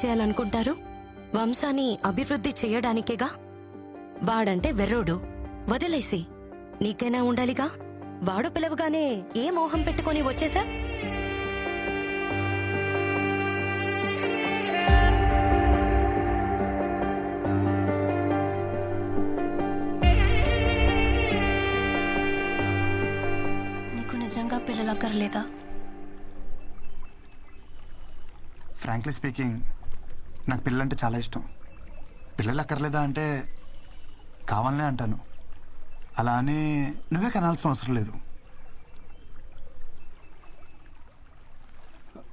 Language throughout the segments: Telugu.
చేయాలనుకుంటారు? వంశాన్ని అభివృద్ధి చెయ్యడానికేగా. వాడంటే వెర్రోడు, వదిలేసి నీకైనా ఉండాలిగా. వాడు పిలవగానే ఏ మోహం పెట్టుకొని వచ్చేసా? నీకు నిజంగా పిల్లలక్కర్లేదా? ఫ్రాంక్లీ స్పీకింగ్, నాకు పిల్లలంటే చాలా ఇష్టం. పిల్లలు అక్కర్లేదా అంటే కావాలనే అంటాను. అలా అని నువ్వే కనాల్సిన అవసరం లేదు.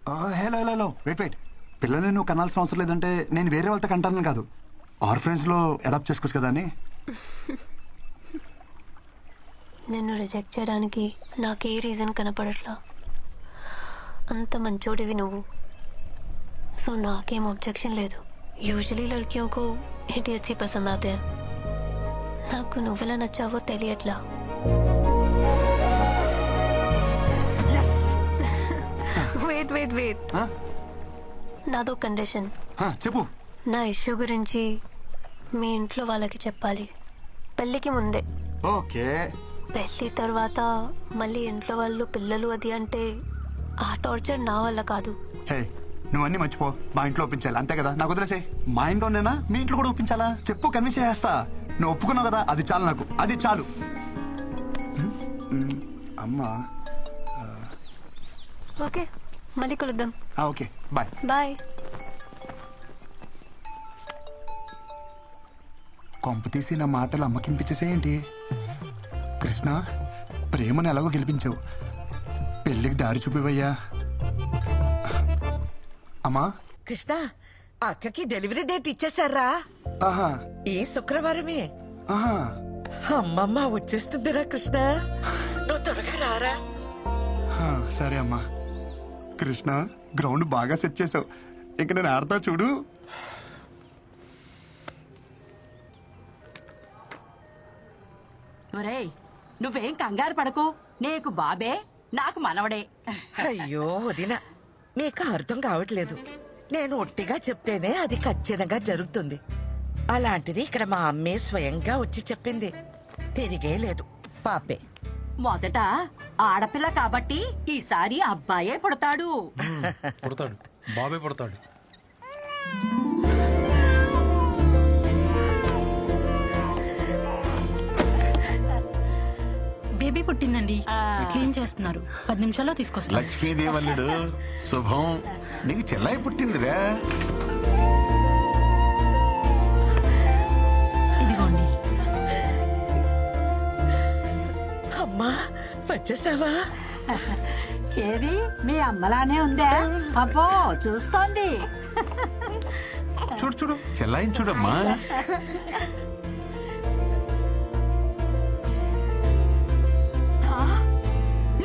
Hello hello hello wait. పిల్లల్ని నువ్వు కనాల్సిన అవసరం లేదంటే నేను వేరే వాళ్ళతో కంటాను కాదు, ఆర్ఫరెన్స్లో అడాప్ట్ చేసుకోవచ్చు కదా అని. నిన్ను రిజెక్ట్ చేయడానికి నాకే రీజన్ కనపడట్లా. అంత మంచోడివి నువ్వు, సో నాకేం ऑब्जेक्शन లేదు. యూజువల్లీ లడ్కియోं को इडियट्स ही पसंद आते हैं. నాకు నువ్వెలా నచ్చావో తెలియట్లా. వెయిట్ నాదో కండిషన్. చెప్పు. నా ఇష్యూ గురించి మీ ఇంట్లో వాళ్ళకి చెప్పాలి, పెళ్ళికి ముందే. ఓకే. పెళ్ళి తర్వాత మళ్ళీ ఇంట్లో వాళ్ళు పిల్లలు అది అంటే ఆ టార్చర్ నా వల్ల కాదు. హే, నువ్వన్నీ మర్చిపో. మా ఇంట్లో ఒప్పించాలి అంతే కదా. నాకు వదిలేసే. మా ఇంట్లోనేనా మీ ఇంట్లో కూడా ఒప్పించాలా? చెప్పు, కన్విన్స్ చేస్తా. నువ్వు ఒప్పుకున్నావు కదా, అది చాలు నాకు, అది చాలు. అమ్మా ఓకే, మళ్ళీ కలుద్దాం. Okay, bye. బాయ్. కొంప తీసి నా మాటలు అమ్మకింపించేసేయండి. కృష్ణ, ప్రేమను ఎలాగో గెలిపించావు, పెళ్ళికి దారి చూపివయ్యా. అమ్మా. కృష్ణ, అక్కకి డెలివరీ డేట్ ఇచ్చేసారా? ఆహా. ఈ శుక్రవారమే. ఆహా. అమ్మమ్మ వచ్చేస్తుందిరా కృష్ణ, నువ్వు త్వరగా రారా. సరే అమ్మా. కృష్ణ, గ్రౌండ్ బాగా సెట్ చేసావు. ఇంక నేను ఆడతా చూడు. ఒరేయ్, నువ్వేం కంగారు పడకు. నీకు బాబే, నాకు మనవడే. అయ్యో వదిన, మీకు అర్థం కావట్లేదు. నేను ఒట్టిగా చెప్తేనే అది ఖచ్చితంగా జరుగుతుంది. అలాంటిది ఇక్కడ మా అమ్మే స్వయంగా వచ్చి చెప్పింది. తిరిగే లేదు, పాపే. మొదట ఆడపిల్ల కాబట్టి ఈసారి అబ్బాయే పుడతాడు. పుడతాడు, బాబే పుడతాడు. బేబీ పుట్టిందండి, క్లీన్ చేస్తున్నారు. 10 నిమిషాల్లో తీసుకొస్తారు. లక్ష్మీదేవల్లుడు శుభం. నీకు చెల్లాయి పుట్టిందిరా. ఇదిగోండి. అమ్మా, వచ్చేసావా? ఏది మీ అమ్మలానే ఉందా? అబ్బో, చూస్తోంది. చూడు చూడు, చెల్లాయిని చూడమ్మా.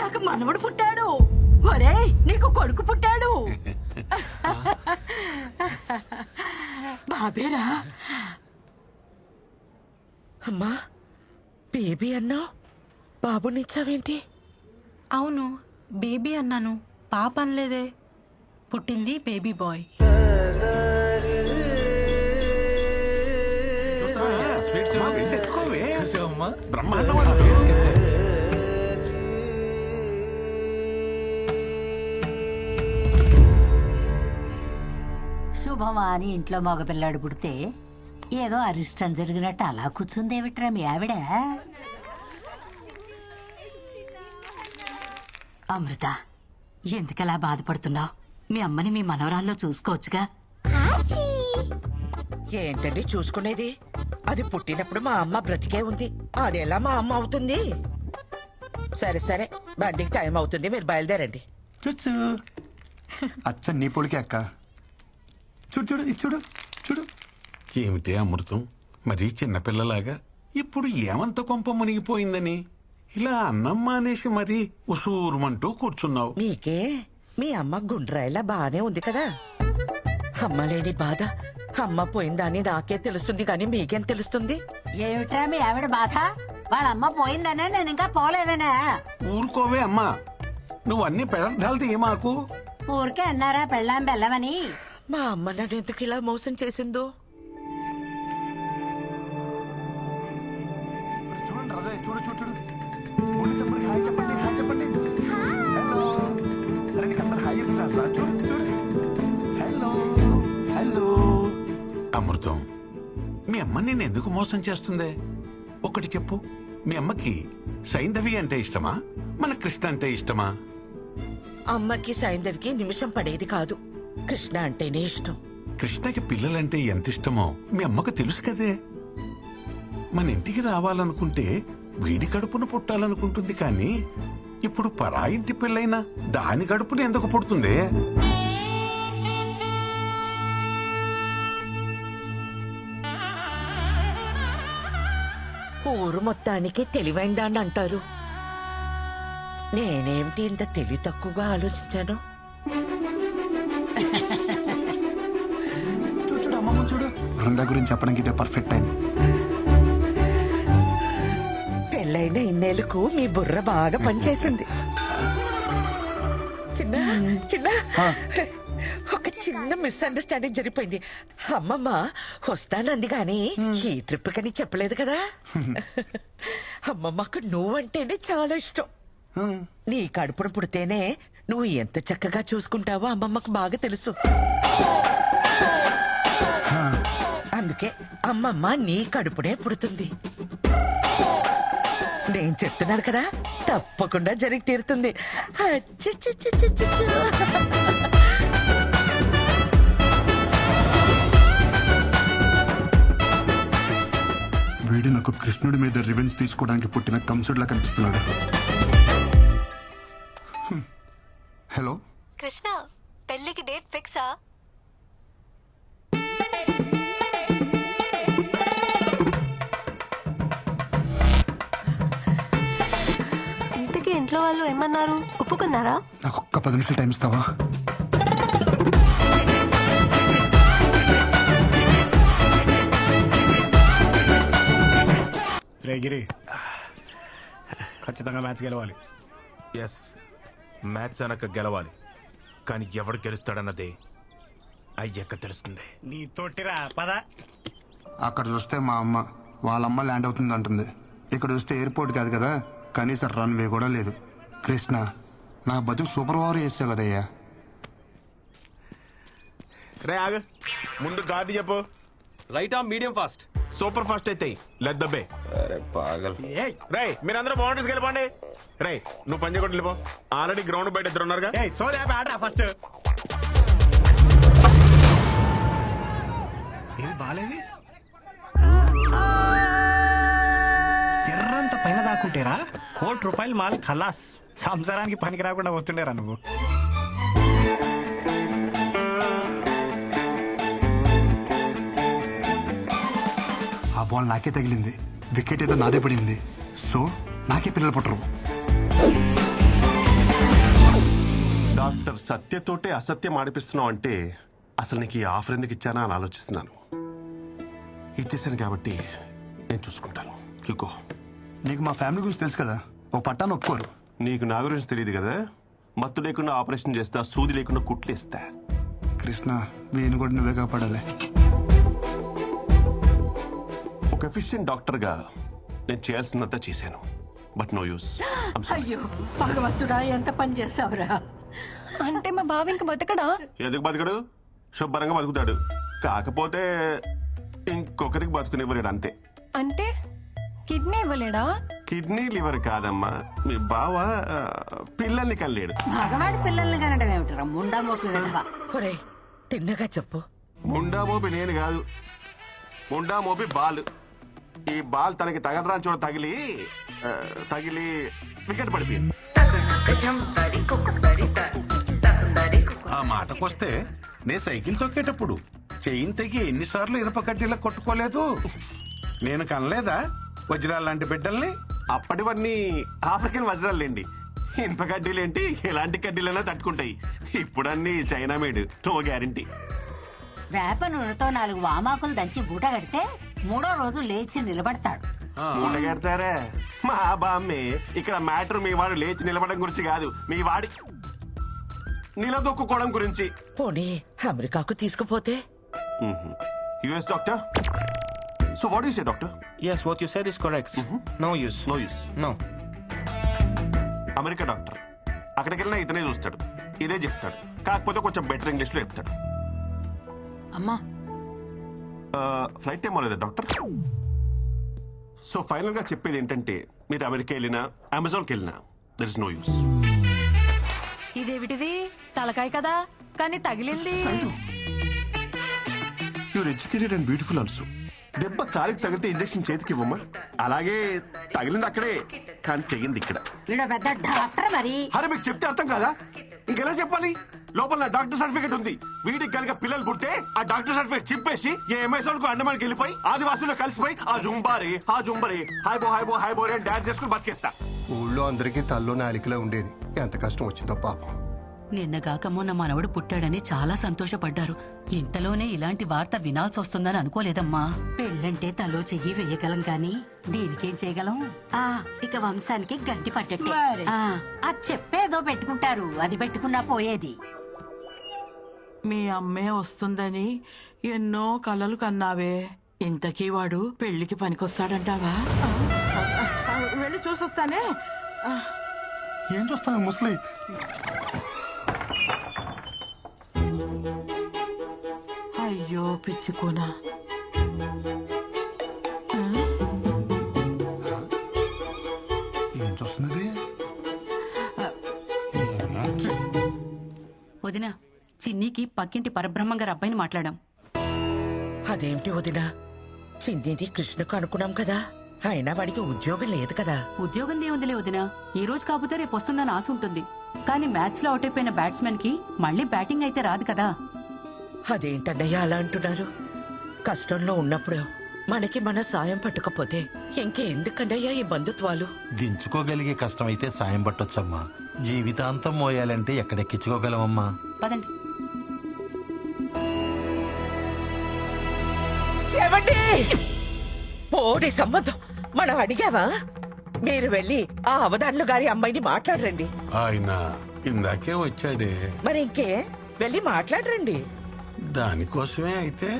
నాకు మనవడు పుట్టాడు. ఒరేయ్, నీకు కొడుకు పుట్టాడు. బాబేరా. అమ్మా, బేబీ అన్నావు, బాబునిచ్చావేంటి? అవును, బేబీ అన్నాను, పాప అనలేదే. పుట్టింది బేబీ బాయ్. చూసావమ్మా, బ్రహ్మాండం. శుభమా అని ఇంట్లో మగపిల్లాడు పుడితే ఏదో అరిష్టం జరిగినట్టు అలా కూర్చుందేమిట్రా మీ ఆవిడ? అమృత, ఎందుకలా బాధపడుతున్నావు? మీ అమ్మని మీ మనవరాల్లో చూసుకోవచ్చుగా. ఏంటండి చూసుకునేది? అది పుట్టినప్పుడు మా అమ్మ బ్రతికే ఉంది, అదెలా మా అమ్మ అవుతుంది? సరే సరే, బండికి టైం అవుతుంది, మీరు బయలుదేరండి. చూచు, అచ్చ నీ పొడికే అక్క. చూడు చూడు, ఇది చూడు చూడు. ఏమిటి అమృతం, మరీ చిన్నపిల్లలాగా ఇప్పుడు ఏమంత కొంప మునిగిపోయిందని ఇలా అన్నం మానేసి మరీ ఉసూరుమంటూ కూర్చున్నావు. మీకే మీ అమ్మ గుండ్రాయిలా బానే ఉంది కదా. అమ్మ లేని బాధ అమ్మ పోయిందని నాకే తెలుస్తుంది, కానీ మీకేం తెలుస్తుంది? ఏమిట్రా మీ ఆవిడ బాధ? వాళ్ళమ్మ పోయిందనే, నేను ఇంకా పోలేదనే. ఊరుకోవే అమ్మా, నువ్వు అన్ని పదార్థాలు తీయమాకు. ఊరికే అన్నారా పెళ్ళాం బెల్లమని? మా అమ్మ నన్ను ఎందుకు ఇలా మోసం చేసిందో. చూడండి రా, చూడు చూడు చూడు. బుల్లి తమ్ముడికి హాయ్ చెప్పండి, హాయ్ చెప్పండి. హలో. అరే నీకు అందరు హాయ్ చెప్తున్నారు రా, చూడు చూడు. Hello hello. అమృతం, మీ అమ్మ నిన్ను ఎందుకు మోసం చేస్తుందే? ఒకటి చెప్పు, మీ అమ్మకి సైంధవి అంటే ఇష్టమా, మన కృష్ణ అంటే ఇష్టమా? అమ్మకి సైంధవికి నిమిషం పడేది కాదు. కృష్ణ అంటేనే ఇష్టం. కృష్ణకి పిల్లలంటే ఎంత ఇష్టమో మీ అమ్మకు తెలుసు కదే. మన ఇంటికి రావాలనుకుంటే వీడి కడుపున పుట్టాలనుకుంటుంది, కానీ ఇప్పుడు పరాయింటి పిల్లైనా దాని కడుపున ఎందుకు పుడుతుంది? ఊరు మొత్తానికి తెలివైందాన్ని అంటారు. నేనేమిటి ఇంత తెలివి తక్కువగా ఆలోచించాను? చూడు చూడు అమ్మమ్మ చూడు. బృందా గురించి చెప్పడానికి ఇదే పర్ఫెక్ట్ టైం. పెళ్ళైన ఇన్నేళ్లకు మీ బుర్ర బాగా పనిచేసింది. చిన్న చిన్న ఒక చిన్న మిస్అండర్స్టాండింగ్ జరిగిపోయింది. అమ్మమ్మ వస్తానంది గాని ఈ ట్రిప్ కని చెప్పలేదు కదా. అమ్మమ్మకు నువ్వంటేనే చాలా ఇష్టం. నీ కడుపును పుడితేనే నువ్వు ఎంత చక్కగా చూసుకుంటావో అమ్మమ్మకు బాగా తెలుసు. అందుకే అమ్మమ్మ నీ కడుపునే పుడుతుంది. నేను చెప్తున్నాను కదా, తప్పకుండా జరిగి తీరుతుంది. అచ్చచ్చచ్చచ్చచ్చ. వీడు నాకు కృష్ణుడి మీద రివెంజ్ తీసుకోవడానికి పుట్టిన కంసుడిలా కనిపిస్తున్నాడు. హలో కృష్ణ, పెళ్ళికి డేట్ ఫిక్సా? ఇంతకీ ఇంట్లో వాళ్ళు ఏమన్నారు? ఒప్పుకున్నారా? నాకు ఒక్క 10 నిమిషాలు టైం ఇస్తావా? రే గిరి, ఖచ్చితంగా మ్యాచ్ గెలవాలి. ఎస్, మ్యాచ్ అనక గెలవాలి. కానీ ఎవడు గెలుస్తాడన్నదే అయ్యాక తెలుస్తుంది. నీ తోటిరా పద. అక్కడ చూస్తే మా అమ్మ వాళ్ళమ్మ ల్యాండ్ అవుతుంది అంటుంది. ఇక్కడ చూస్తే ఎయిర్పోర్ట్ కాదు కదా, కనీసం రన్వే కూడా లేదు. కృష్ణ, నా బతుకు సూపర్ ఓవర్ చేసావు కదయ్యా. రే ఆగ, ముందు గాది చెప్పు. Right arm medium fast. Super fast అయితే లెద్దబ్బే. రే మీరందరూ బౌండరీస్కి వెళ్ళిపోండి. రే నువ్వు పంజగుట్టు వెళ్ళిపో. ఆల్రెడీ గ్రౌండ్ బయట ఇద్దరు ఉన్నారుగా. సోదే ఆడరా ఫస్ట్. ఇది బాలేది. ఎర్రంత పైన దాక్కుంటేరా ₹1,00,00,000 మాల్ ఖలాస్. సంసారానికి పనికి రాకుండా పోతుండేరా నువ్వు. ఆ బాల్ నాకే తగిలింది, వికెట్ ఏదో నాదే పడింది. సో నాకే పిల్లలు పుట్టరు. డాక్టర్ సత్యతోటే అసత్యం ఆడిపిస్తున్నావు అంటే అసలు నీకు ఈ ఆఫర్ ఎందుకు ఇచ్చానా అని ఆలోచిస్తున్నాను. ఇచ్చేసాను కాబట్టి నేను చూసుకుంటాను. ఇగో నీకు మా ఫ్యామిలీ గురించి తెలుసు కదా, ఓ పట్టాను ఒప్పుకోరు. నీకు నా గురించి తెలియదు కదా. మత్తు లేకుండా ఆపరేషన్ చేస్తా, సూది లేకుండా కుట్లు ఇస్తా. కృష్ణ, వీని కూడా నువ్వే కాపాడాలి. ఒక ఎఫిషియెంట్ డాక్టర్గా నేను చేయాల్సినంత చేశాను. But no use. అయ్యో భగవంతుడా, ఎంత పని చేసావురా. అంటే మా బావ ఇంక బతకడా? ఎందుకు బతకడు? శుభ్రంగా బతుకుతాడు. కాకపోతే ఇంకొకరికి బతుకునివ్వలేడు అంతే. అంటే కిడ్నీ ఇవ్వలేడా? కిడ్నీ లివర్ కాదమ్మా, మీ బావ పిల్లల్ని కల్లేడు. మగవాడి పిల్లల్ని కనడం ఏమిటరా ముండా మోటు వెధవ. ఒరే తిన్నగా చెప్పు. ముండా మోపి నేను కాదు, ముండా మోపి బాల్. ఈ బాల్ తనకి తగలరాని చూడ తగిలి వికెట్ పడిపోయింది. ఆ మాటకొస్తే నేను సైకిల్ తొక్కేటప్పుడు చెయ్యిని తెగి ఎన్నిసార్లు ఇనుప కడ్డీలా కొట్టుకోలేదు. నేను కనలేదా వజ్రాలు లాంటి బిడ్డల్ని? అప్పటివన్నీ ఆఫ్రికన్ వజ్రాలేండి. ఇనుప కడ్డీలేంటి, ఎలాంటి కడ్డీలైనా తట్టుకుంటాయి. ఇప్పుడన్నీ చైనా మేడ్, నో గ్యారంటీ. వేప నూనెతో 4 వామాకులు దంచి బూట కడితే 3వ రోజు లేచి నిలబడతాడు. మూట కడతారా? మా బామ్మే. ఇక్కడ మ్యాటర్ మీ వాడు లేచి నిలబడడం గురించి కాదు, మీ వాడి నిలదొక్కుకోవడం గురించి. పోనీ అమెరికాకు తీసుకుపోతే? US doctor. So what you say doctor? Yes, what you said is correct. No use. No use. No. America doctor అక్కడికి వెళ్ళినా ఇతనే చూస్తాడు, ఇదే చెప్తాడు, కాకపోతే కొంచెం బెటర్ ఇంగ్లీష్ లో చెప్తాడు. అమ్మా ఫ్లైట్ టైం అవ్వలేదా డాక్టర్? సో ఫైనల్ గా చెప్పేది ఏంటంటే మీరు అమెరికా వెళ్ళినా అమెజాన్కి వెళ్ళినా దర్ ఇస్ నో యూస్. ఇదేమిటిది తలకాయ కదా కానీ తగిలింది. You're educated and beautiful also. దెబ్బ కాలికి తగిలితే ఇంజెక్షన్ చేతికి ఇవ్వమ్మా, అలాగే తగిలింది అక్కడే కానీ తెగింది ఇక్కడ. వీడు పెద్ద డాక్టర్ మరి. అరే మీకు చెప్తే అర్థం కాదా? ఇంకెలా చెప్పాలి? లోపల నా డాక్టర్ సర్టిఫికేట్ ఉంది. వీడికి కనుక పిల్లలు పుడితే ఆ డాక్టర్ సర్టిఫికేట్ చింపేసి ఏ అమెజాన్ కు అండమానికి వెళ్ళిపోయి ఆదివాసుల్లో కలిసిపోయి ఆ జుంబారే హాయ్ బో అని డాన్స్ చేసుకుని బతికేస్తా. ఊళ్ళో అందరికీ తల్లో నాలికలో ఉండేది, ఎంత కష్టం వచ్చిందో పాపం. నిన్నగాక మొన్న మనవడు పుట్టాడని చాలా సంతోషపడ్డారు. ఇంతలోనే ఇలాంటి వార్త వినాల్సి వస్తుందని అనుకోలేదమ్మా. పెళ్ళంటే తలో చెయ్యి వేయగలం కానీ దీనికేం చేయగలం? ఇక వంశానికి గంటి పట్టట్టే. మరి. అది చెప్పేదో పెట్టుకుంటారు, అది పెట్టుకున్నా పోయేది. మీ అమ్మే వస్తుందని ఎన్నో కలలు కన్నావే. ఇంతకీ వాడు పెళ్లికి పనికొస్తాడంటావా? వెళ్ళి చూసొస్తానే. ఏం చూస్తాను ముసలి? అయ్యో పిచ్చుకోనా. ఏం చూస్తున్నది? వదిన, చిన్నికి పక్కింటి పరబ్రహ్మం గారి అబ్బాయిని మాట్లాడాం. అదేమిటి వదినా, చిన్నిది కృష్ణకు అనుకున్నాం కదా, అయినా వాడికి ఉద్యోగం లేదు కదా. ఉద్యోగం దేవుందిలే వదిన, ఈ రోజు కాకపోతే రేపు వస్తుందని ఆశ ఉంటుంది. కానీ మ్యాచ్ లో అవుట్ అయిపోయిన బ్యాట్స్మెన్ కి మళ్ళీ బ్యాటింగ్ అయితే రాదు కదా. అదేంటన్నయ్య అలా అంటున్నారు? కష్టంలో ఉన్నప్పుడు మనకి మన సాయం పట్టకపోతే ఇంకెందుకన్నయ్యా ఈ బంధుత్వాలు? దించుకోగలిగే కష్టమైతే సాయం పట్టొచ్చమ్మా, జీవితాంతం మోయాలంటే ఎక్కడెక్కించుకోగలమమ్మా. పదండి. ఏమండి, పోడి సంబంధం మనం అడిగావా? మీరు వెళ్ళి ఆ అవధానులు గారి అమ్మాయిని మాట్లాడరండి. ఆయన ఇందాకే వచ్చాడే. మరి ఇంకే వెళ్ళి మాట్లాడరండి. దానికోసమే అయితే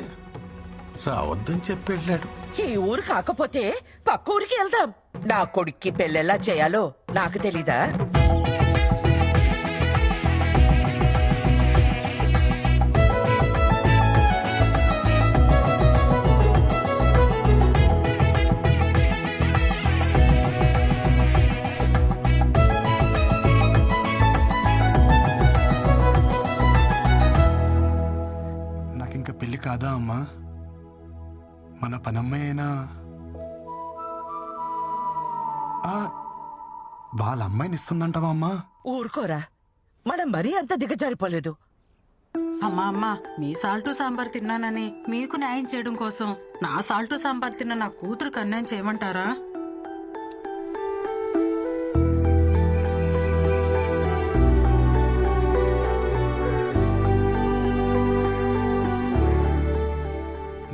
రావద్దని చెప్పి వెళ్ళాడు. ఈ ఊరు కాకపోతే పక్క ఊరికి వెళ్దాం. నా కొడుక్కి పెళ్ళెలా చేయాలో నాకు తెలీదా? నాకింక పెళ్లి కాదా అమ్మా? మన పనమ్మాయి అయినా వాళ్ళ అమ్మాయిని ఇస్తుందంటావా అమ్మా? ఊరుకోరా, మనం మరీ అంత దిగజారిపోలేదు. అమ్మా అమ్మా, మీ సాల్టు సాంబార్ తిన్నానని మీకు న్యాయం చేయడం కోసం నా సాల్టు సాంబార్ తిన్న నా కూతురుకు అన్యాయం చేయమంటారా?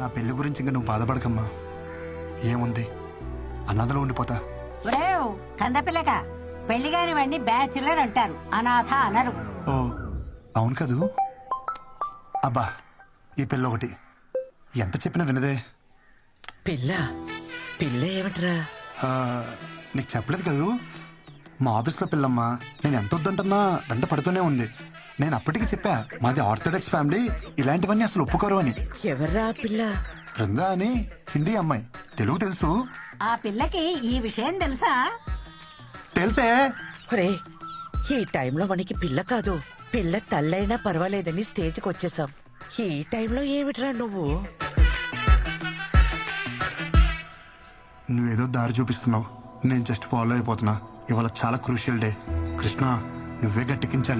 నా పెళ్లి గురించి ఇంకా నువ్వు బాధపడకమ్మా. ఏముంది, అనాథలో ఉండిపోతా. ఒరేవ్ కందపిల్లక, పెళ్లి కాని వాడిని బ్యాచులర్ అంటారు, అనాథ అనరు. ఓ అవును కదూ. అబ్బా, ఈ పిల్ల ఒకటి ఎంత చెప్పినా వినదే. పిల్ల పిల్ల ఏమిట్రా? నీకు చెప్పలేదు కదూ, మా ఆఫీస్లో పిల్లమ్మా. నేను ఎంత వద్దంటున్నా వెంట పడుతూనే ఉంది. నేను అప్పటికి చెప్పా, మాది ఆర్థోడాక్స్ ఫ్యామిలీ, ఇలాంటివన్నీ అసలు ఒప్పుకోరు అని. ఎవర్రా పిల్ల? బృందా అని హిందీ అమ్మాయి, తెలుగు తెలుసు. ఆ పిల్లకి ఈ విషయం తెలుసా? తెలుసే. ఒరే, ఈ టైంలో మనకి పిల్ల కాదు, పిల్ల తల్లైనా పర్వాలేదని స్టేజ్కి వచ్చేసాం. ఈ టైంలో ఏమిట్రా నువ్వు? నువ్వేదో దారి చూపిస్తున్నావు, నేను జస్ట్ ఫాలో అయిపోతున్నా. ఇవాళ చాలా క్రూషియల్ డే. కృష్ణ, నువ్వే గట్టెక్కించాలి.